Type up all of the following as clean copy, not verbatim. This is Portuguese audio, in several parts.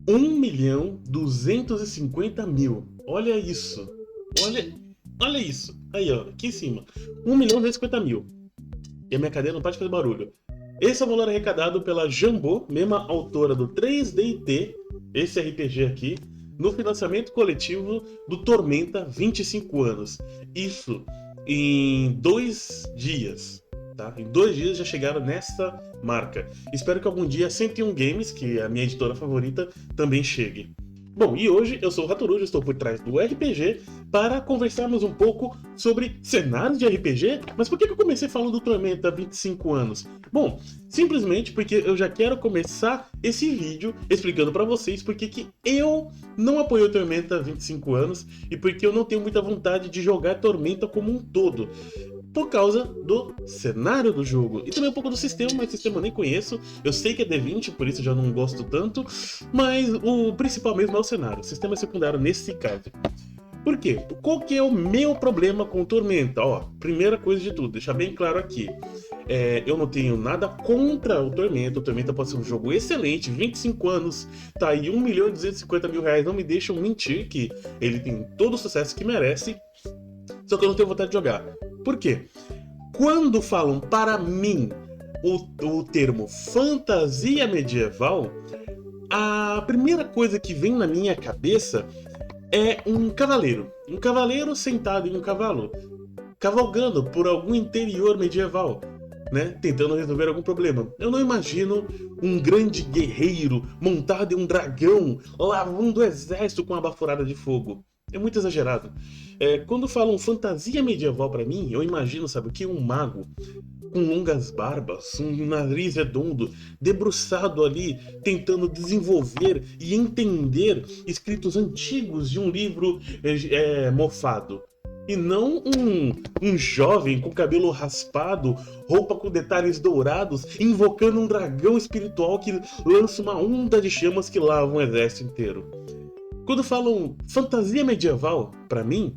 1.250.000. Olha isso. Olha isso. Aí, ó, aqui em cima. 1.250.000. E a minha cadeira não pode fazer barulho. Esse é o valor arrecadado pela Jambô, mesma autora do 3DT, esse RPG aqui, no financiamento coletivo do Tormenta 25 anos. Isso em 2 dias. Tá? Em 2 dias já chegaram nessa marca. Espero que algum dia a 101 Games, que é a minha editora favorita, também chegue. Bom, e hoje eu sou o Ratorujo, estou por trás do RPG para conversarmos um pouco sobre cenários de RPG. Mas por que eu comecei falando do Tormenta há 25 anos? Bom, simplesmente porque eu já quero começar esse vídeo explicando para vocês porque que eu não apoio o Tormenta há 25 anos e porque eu não tenho muita vontade de jogar Tormenta como um todo. Por causa do cenário do jogo. E também um pouco do sistema, mas o sistema eu nem conheço. Eu sei que é D20, por isso eu já não gosto tanto. Mas o principal mesmo é o cenário. O sistema é secundário nesse caso. Por quê? Qual que é o meu problema com o Tormenta? Ó, primeira coisa de tudo, deixar bem claro aqui. Eu não tenho nada contra o Tormenta. O Tormenta pode ser um jogo excelente, 25 anos, tá aí 1.250.000 reais. Não me deixam mentir que ele tem todo o sucesso que merece. Só que eu não tenho vontade de jogar. Por quê? Quando falam para mim o termo fantasia medieval, a primeira coisa que vem na minha cabeça é um cavaleiro. Um cavaleiro sentado em um cavalo, cavalgando por algum interior medieval, né? Tentando resolver algum problema. Eu não imagino um grande guerreiro montado em um dragão, lavando o exército com uma baforada de fogo. É muito exagerado. Quando falam fantasia medieval pra mim, eu imagino, sabe o que? Um mago com longas barbas, um nariz redondo, debruçado ali, tentando desenvolver e entender escritos antigos de um livro mofado. E não um jovem com cabelo raspado, roupa com detalhes dourados, invocando um dragão espiritual que lança uma onda de chamas que lava um exército inteiro. Quando falam fantasia medieval, pra mim,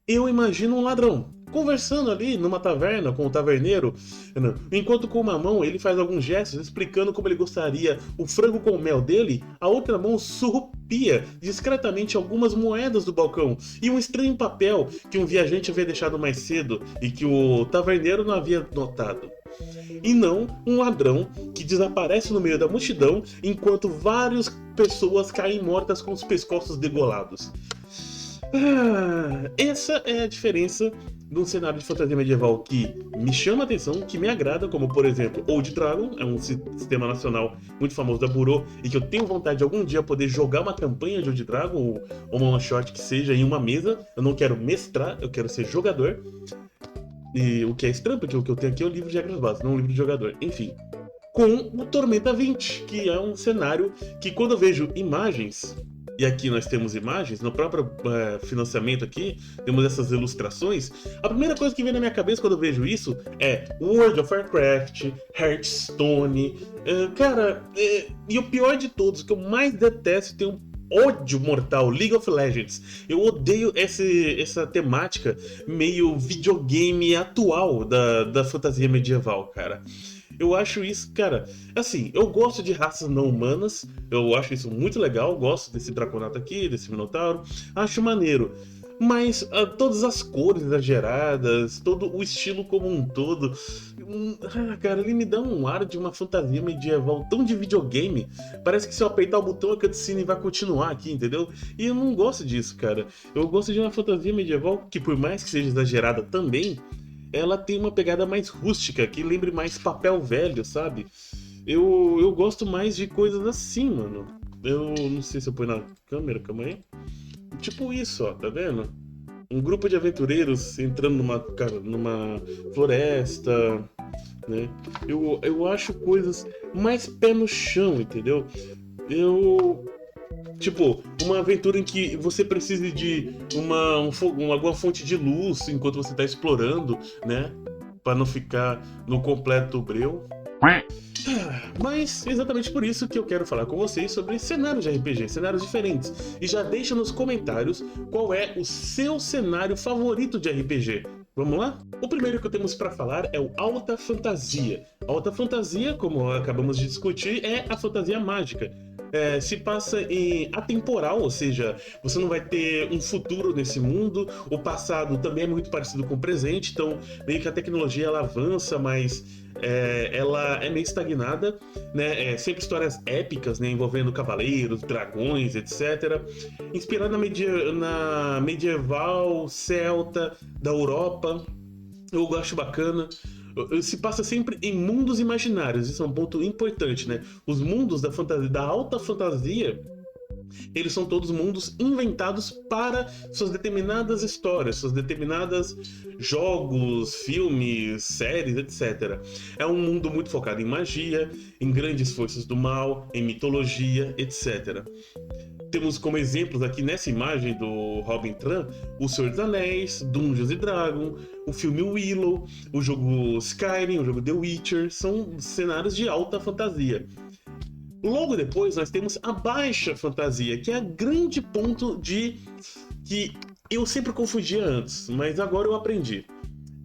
eu imagino um ladrão conversando ali numa taverna com o taverneiro, enquanto com uma mão ele faz alguns gestos explicando como ele gostaria o frango com mel dele, a outra mão surrupia discretamente algumas moedas do balcão e um estranho papel que um viajante havia deixado mais cedo e que o taverneiro não havia notado. E não um ladrão que desaparece no meio da multidão enquanto várias pessoas caem mortas com os pescoços degolados. Essa é a diferença de um cenário de fantasia medieval que me chama a atenção, que me agrada, como por exemplo Old Dragon, é um sistema nacional muito famoso da Burô e que eu tenho vontade de algum dia poder jogar uma campanha de Old Dragon ou uma one shot que seja em uma mesa. Eu não quero mestrar, eu quero ser jogador. E o que é estranho, porque o que eu tenho aqui é o livro de regras básicas, não um livro de jogador. Enfim, com o Tormenta 20, que é um cenário que quando eu vejo imagens, e aqui nós temos imagens, no próprio financiamento aqui, temos essas ilustrações, a primeira coisa que vem na minha cabeça quando eu vejo isso é World of Warcraft, Hearthstone, e o pior de todos, o que eu mais detesto, tem um ódio mortal, League of Legends. Eu odeio essa temática meio videogame atual da fantasia medieval, cara. Eu acho isso, cara, assim, eu gosto de raças não humanas, eu acho isso muito legal, gosto desse Draconato aqui, desse Minotauro, acho maneiro. Mas todas as cores exageradas, todo o estilo como um todo, cara, ele me dá um ar de uma fantasia medieval tão de videogame. Parece que se eu apertar o botão a cutscene vai continuar aqui, entendeu? E eu não gosto disso, cara. Eu gosto de uma fantasia medieval que, por mais que seja exagerada também, ela tem uma pegada mais rústica, que lembre mais papel velho, sabe? Eu gosto mais de coisas assim, mano. Eu não sei se eu ponho na câmera, calma aí. Tipo isso, ó, tá vendo? Um grupo de aventureiros entrando numa floresta, né? Eu acho coisas mais pé no chão, entendeu? Tipo, uma aventura em que você precise de alguma fonte de luz enquanto você tá explorando, né? Pra não ficar no completo breu. Mas exatamente por isso que eu quero falar com vocês sobre cenários de RPG, cenários diferentes. E já deixa nos comentários qual é o seu cenário favorito de RPG. Vamos lá? O primeiro que temos para falar é o alta fantasia. Alta fantasia, como acabamos de discutir, é a fantasia mágica. Se passa em atemporal, ou seja, você não vai ter um futuro nesse mundo. O passado também é muito parecido com o presente, então meio que a tecnologia ela avança, mas ela é meio estagnada, né? Sempre histórias épicas, né? Envolvendo cavaleiros, dragões, etc. Inspirada na medieval celta da Europa. Eu acho bacana. Se passa sempre em mundos imaginários, isso é um ponto importante, né? Os mundos da fantasia, da alta fantasia, eles são todos mundos inventados para suas determinadas histórias, suas determinadas jogos, filmes, séries, etc. É um mundo muito focado em magia, em grandes forças do mal, em mitologia, etc. Temos como exemplos aqui nessa imagem do Robin Tran O Senhor dos Anéis, Dungeons & Dragons, o filme Willow, o jogo Skyrim, o jogo The Witcher, são cenários de alta fantasia. Logo depois nós temos a baixa fantasia, que é o grande ponto de que eu sempre confundia antes, mas agora eu aprendi.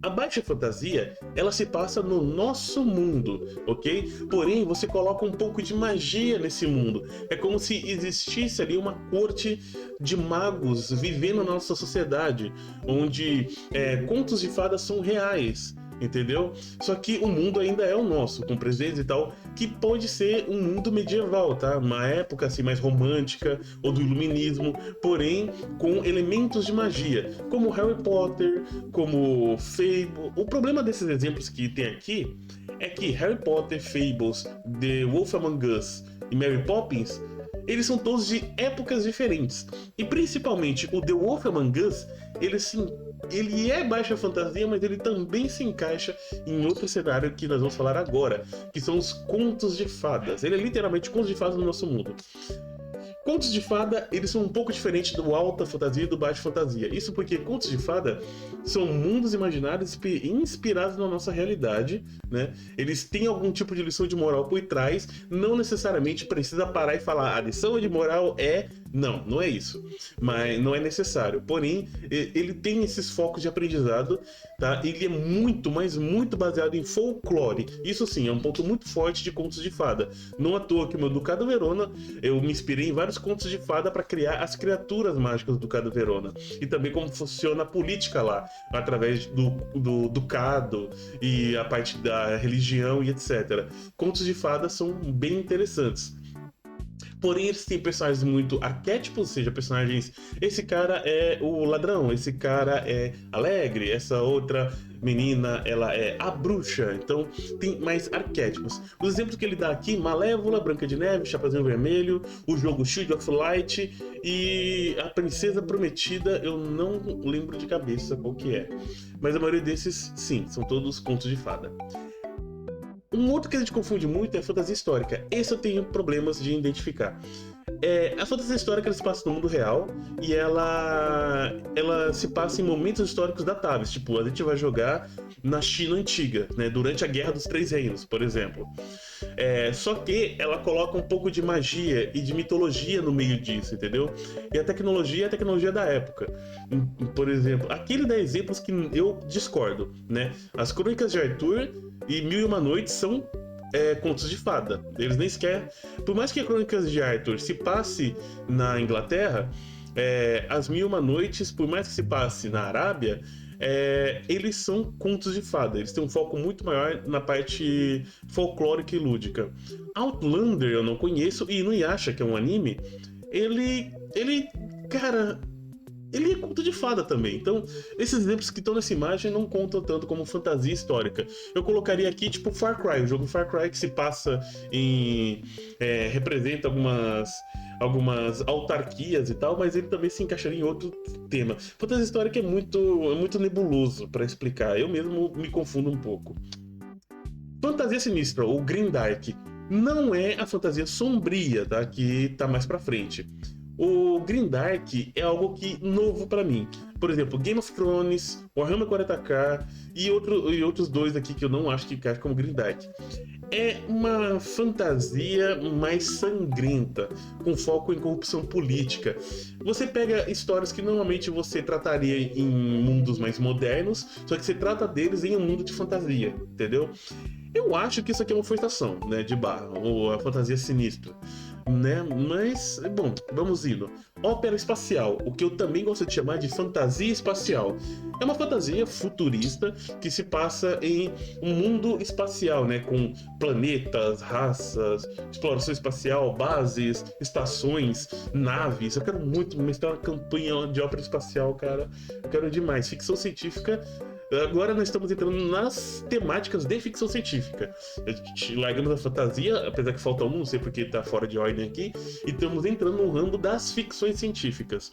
A baixa fantasia, ela se passa no nosso mundo, ok? Porém, você coloca um pouco de magia nesse mundo. É como se existisse ali uma corte de magos vivendo na nossa sociedade, onde contos de fadas são reais, entendeu? Só que o mundo ainda é o nosso, com presença e tal, que pode ser um mundo medieval, tá? Uma época assim mais romântica ou do iluminismo, porém com elementos de magia, como Harry Potter, como Fable. O problema desses exemplos que tem aqui é que Harry Potter, Fables, The Wolf Among Us e Mary Poppins, eles são todos de épocas diferentes. E principalmente o The Wolf Among Us, ele é baixa fantasia, mas ele também se encaixa em outro cenário que nós vamos falar agora, que são os contos de fadas. Ele é literalmente contos de fadas no nosso mundo. Contos de fada, eles são um pouco diferentes do alta fantasia e do baixa fantasia. Isso porque contos de fada são mundos imaginários inspirados na nossa realidade, né? Eles têm algum tipo de lição de moral por trás, não necessariamente precisa parar e falar a lição de moral é... Não é isso. Mas não é necessário. Porém, ele tem esses focos de aprendizado, tá? Ele é muito, mas muito baseado em folclore. Isso sim, é um ponto muito forte de contos de fada. Não à toa que o meu Ducado Verona, eu me inspirei em vários contos de fada para criar as criaturas mágicas do Ducado Verona. E também como funciona a política lá, através do ducado e a parte da religião e etc. Contos de fada são bem interessantes. Porém, eles têm personagens muito arquétipos, ou seja, personagens... Esse cara é o ladrão, esse cara é alegre, essa outra menina, ela é a bruxa. Então, tem mais arquétipos. Os exemplos que ele dá aqui, Malévola, Branca de Neve, Chapeuzinho Vermelho, o jogo Shield of Light e a Princesa Prometida, eu não lembro de cabeça qual que é. Mas a maioria desses, sim, são todos contos de fada. Um outro que a gente confunde muito é a fantasia histórica. Esse eu tenho problemas de identificar. A fantasia histórica ela se passa no mundo real e ela se passa em momentos históricos datáveis. Tipo, a gente vai jogar na China antiga, né, durante a Guerra dos Três Reinos, por exemplo. Só que ela coloca um pouco de magia e de mitologia no meio disso, entendeu? E a tecnologia é a tecnologia da época. Por exemplo, aqui ele dá exemplos que eu discordo, né? As Crônicas de Arthur e Mil e Uma Noites são contos de fada. Eles nem sequer... Por mais que a Crônicas de Arthur se passe na Inglaterra, as Mil e Uma Noites, por mais que se passe na Arábia, eles são contos de fada. Eles têm um foco muito maior na parte folclórica e lúdica. Outlander eu não conheço, e Inuyasha, que é um anime, cara... Ele é conto de fada também. Então, esses exemplos que estão nessa imagem não contam tanto como fantasia histórica. Eu colocaria aqui, tipo, Far Cry. O jogo Far Cry que se passa em... representa algumas autarquias e tal, mas ele também se encaixaria em outro tema. Fantasia histórica é muito nebuloso para explicar. Eu mesmo me confundo um pouco. Fantasia sinistra, ou Grimdark, não é a fantasia sombria, tá? Que tá mais pra frente. O Grimdark é algo que novo pra mim. Por exemplo, Game of Thrones, Warhammer 40k e outros dois aqui que eu não acho que encaixam como Grimdark. É uma fantasia mais sangrenta, com foco em corrupção política. Você pega histórias que normalmente você trataria em mundos mais modernos, só que você trata deles em um mundo de fantasia, entendeu? Eu acho que isso aqui é uma forçação, né, de barra, ou a fantasia sinistra, né? Mas, bom, vamos indo. Ópera espacial, o que eu também gosto de chamar de fantasia espacial. É uma fantasia futurista que se passa em um mundo espacial, né, com planetas, raças, exploração espacial, bases, estações, naves. Eu quero muito mestrar uma campanha de ópera espacial, cara. Eu quero demais. Ficção científica. Agora nós estamos entrando nas temáticas de ficção científica. Largamos a fantasia, apesar que falta um, não sei porque tá fora de ordem aqui, e estamos entrando no ramo das ficções científicas.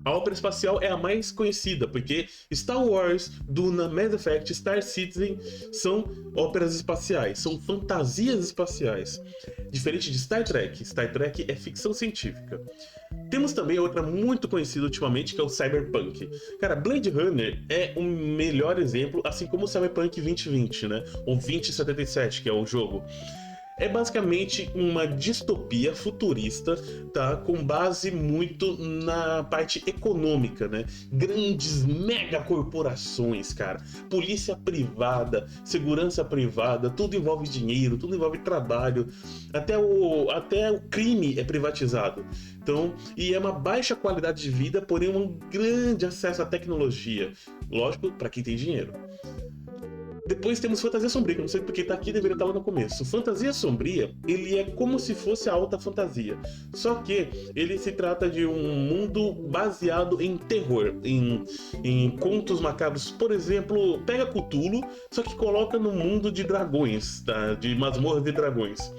A ópera espacial é a mais conhecida, porque Star Wars, Duna, Mass Effect, Star Citizen são óperas espaciais, são fantasias espaciais. Diferente de Star Trek. Star Trek é ficção científica. Temos também outra muito conhecida ultimamente, que é o Cyberpunk. Cara, Blade Runner é o melhor exemplo, assim como o Cyberpunk 2020, né? Ou 2077, que é o jogo. É basicamente uma distopia futurista, tá? Com base muito na parte econômica, né? Grandes megacorporações, cara. Polícia privada, segurança privada, tudo envolve dinheiro, tudo envolve trabalho. Até o crime é privatizado. Então, e é uma baixa qualidade de vida, porém um grande acesso à tecnologia. Lógico, para quem tem dinheiro. Depois temos Fantasia Sombria, que não sei porque tá aqui, deveria estar lá no começo. Fantasia Sombria, ele é como se fosse a alta fantasia. Só que ele se trata de um mundo baseado em terror, em contos macabros. Por exemplo, pega Cthulhu, só que coloca no mundo de dragões, tá? De masmorras de dragões.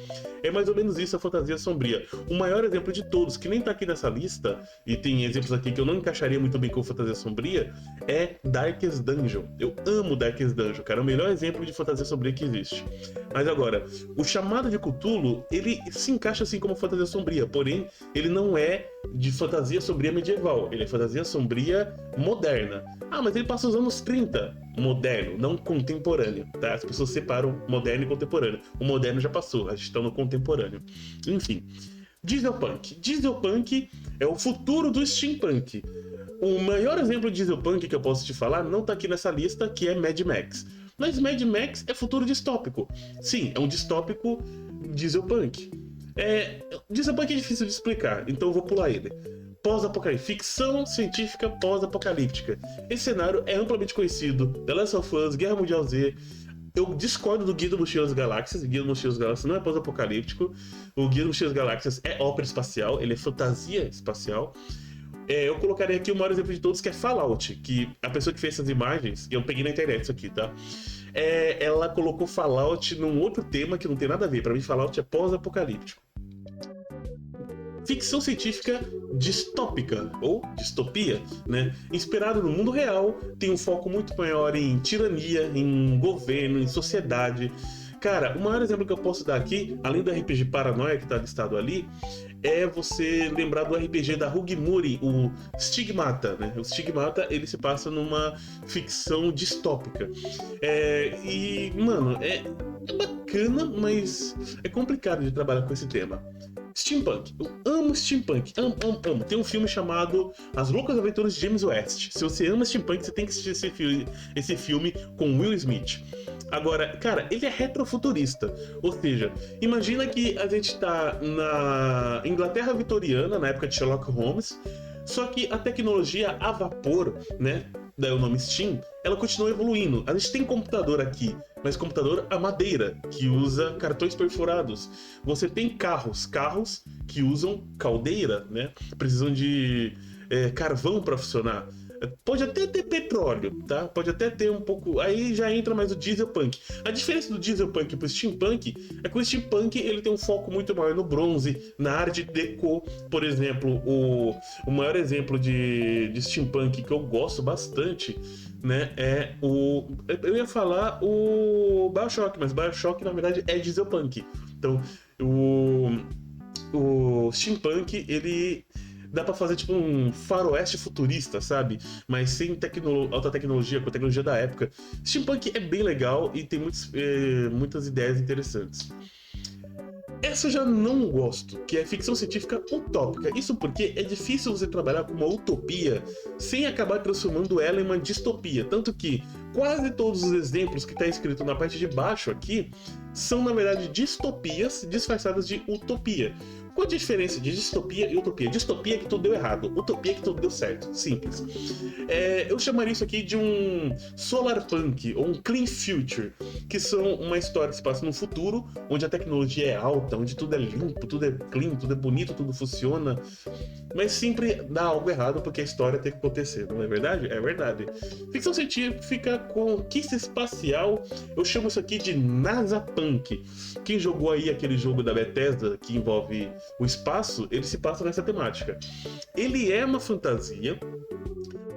É mais ou menos isso a Fantasia Sombria. O maior exemplo de todos, que nem tá aqui nessa lista, e tem exemplos aqui que eu não encaixaria muito bem com Fantasia Sombria, é Darkest Dungeon. Eu amo Darkest Dungeon, cara. É o melhor exemplo de fantasia sombria que existe. Mas agora, o chamado de Cthulhu, ele se encaixa assim como fantasia sombria, porém, ele não é de fantasia sombria medieval, ele é fantasia sombria moderna. Ah, mas ele passa os anos 30, moderno, não contemporâneo, tá? As pessoas separam moderno e contemporâneo. O moderno já passou, a gente está no contemporâneo. Enfim, Dieselpunk. Dieselpunk é o futuro do steampunk. O maior exemplo de Dieselpunk que eu posso te falar não tá aqui nessa lista, que é Mad Max. Mas Mad Max é futuro distópico. Sim, é um distópico Dieselpunk. Dieselpunk é difícil de explicar, então eu vou pular ele. Pós-apocalíptica, ficção científica pós-apocalíptica. Esse cenário é amplamente conhecido. The Last of Us, Guerra Mundial Z. Eu discordo do Guia do Mochileiro das Galáxias. O Guia do Mochileiro das Galáxias não é pós-apocalíptico. O Guia do Mochileiro das Galáxias é ópera espacial, ele é fantasia espacial. Eu colocaria aqui o maior exemplo de todos, que é Fallout, que a pessoa que fez essas imagens, eu peguei na internet isso aqui, tá? Ela colocou Fallout num outro tema que não tem nada a ver. Pra mim, Fallout é pós-apocalíptico. Ficção científica distópica, ou distopia, né? Inspirado no mundo real, tem um foco muito maior em tirania, em governo, em sociedade. Cara, o maior exemplo que eu posso dar aqui, além do RPG Paranoia que tá listado ali, é você lembrar do RPG da Hugimuri, o Stigmata, né? O Stigmata, ele se passa numa ficção distópica. Mano, é bacana, mas é complicado de trabalhar com esse tema. Steampunk. Eu amo steampunk. Amo. Tem um filme chamado As Loucas Aventuras de James West. Se você ama steampunk, você tem que assistir esse filme com Will Smith. Agora, cara, ele é retrofuturista. Ou seja, imagina que a gente tá na Inglaterra vitoriana, na época de Sherlock Holmes, só que a tecnologia a vapor, né, daí o nome Steam, ela continua evoluindo. A gente tem computador aqui, mas computador a madeira, que usa cartões perfurados. Você tem carros que usam caldeira, né, precisam de carvão para funcionar. Pode até ter petróleo, tá? Pode até ter um pouco... Aí já entra mais o dieselpunk. A diferença do dieselpunk pro steampunk é que o steampunk ele tem um foco muito maior no bronze, na área de deco. Por exemplo, o maior exemplo de steampunk que eu gosto bastante, né, é o... Eu ia falar o BioShock, mas BioShock na verdade é dieselpunk. Então, o steampunk, ele dá pra fazer tipo um faroeste futurista, sabe? Mas sem alta tecnologia, com a tecnologia da época. Steampunk é bem legal e tem muitas ideias interessantes. Essa eu já não gosto, que é ficção científica utópica. Isso porque é difícil você trabalhar com uma utopia sem acabar transformando ela em uma distopia. Tanto que quase todos os exemplos que está escrito na parte de baixo aqui são, na verdade, distopias disfarçadas de utopia. Qual a diferença de distopia e utopia? Distopia é que tudo deu errado, utopia é que tudo deu certo. Simples. Eu chamaria isso aqui de um solarpunk ou um clean future, que são uma história que se passa no futuro, onde a tecnologia é alta, onde tudo é limpo, tudo é clean, tudo é bonito, tudo funciona, mas sempre dá algo errado porque a história tem que acontecer, não é verdade? É verdade. Ficção científica, conquista espacial, eu chamo isso aqui de NASA-punk. Quem jogou aí aquele jogo da Bethesda que envolve o espaço, ele se passa nessa temática. Ele é uma fantasia,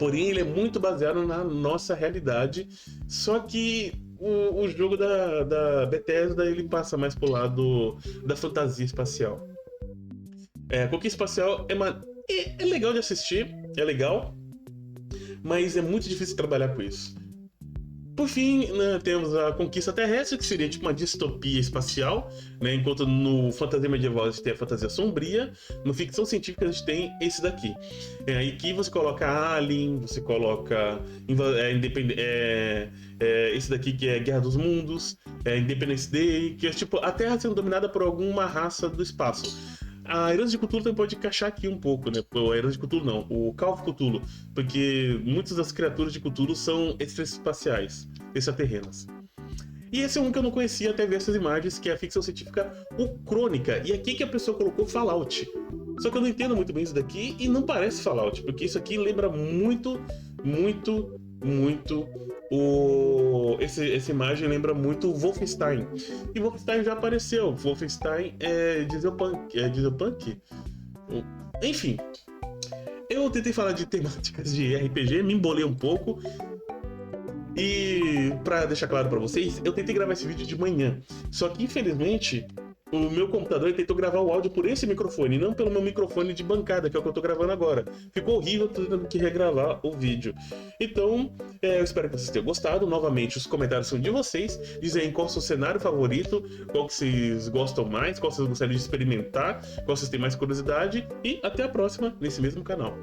porém ele é muito baseado na nossa realidade, só que o jogo da Bethesda ele passa mais pro lado da fantasia espacial. A conquista espacial é legal de assistir, é legal, mas é muito difícil trabalhar com isso. Por fim, né, temos a conquista terrestre, que seria tipo uma distopia espacial, né, enquanto no fantasia medieval a gente tem a fantasia sombria, no ficção científica a gente tem esse daqui. Aqui você coloca Alien, você coloca esse daqui que é Guerra dos Mundos, Independence Day, que é tipo a Terra sendo dominada por alguma raça do espaço. A Herança de Cthulhu também pode encaixar aqui um pouco, né? A Herança de Cthulhu não, o Call of Cthulhu, porque muitas das criaturas de Cthulhu são extraespaciais, extraterrenas. E esse é um que eu não conhecia até ver essas imagens, que é a ficção científica Uchrônica. E aqui que a pessoa colocou Fallout. Só que eu não entendo muito bem isso daqui e não parece Fallout, porque isso aqui lembra muito essa imagem lembra muito Wolfenstein. E Wolfenstein já apareceu. Wolfenstein é dieselpunk? Enfim. Eu tentei falar de temáticas de RPG, me embolei um pouco. E pra deixar claro pra vocês, eu tentei gravar esse vídeo de manhã. Só que infelizmente o meu computador tentou gravar o áudio por esse microfone, não pelo meu microfone de bancada, que é o que eu tô gravando agora. Ficou horrível, tô tendo que regravar o vídeo. Então, eu espero que vocês tenham gostado. Novamente, os comentários são de vocês. Dizem qual é o seu cenário favorito, qual que vocês gostam mais, qual vocês gostariam de experimentar, qual vocês têm mais curiosidade. E até a próxima, nesse mesmo canal.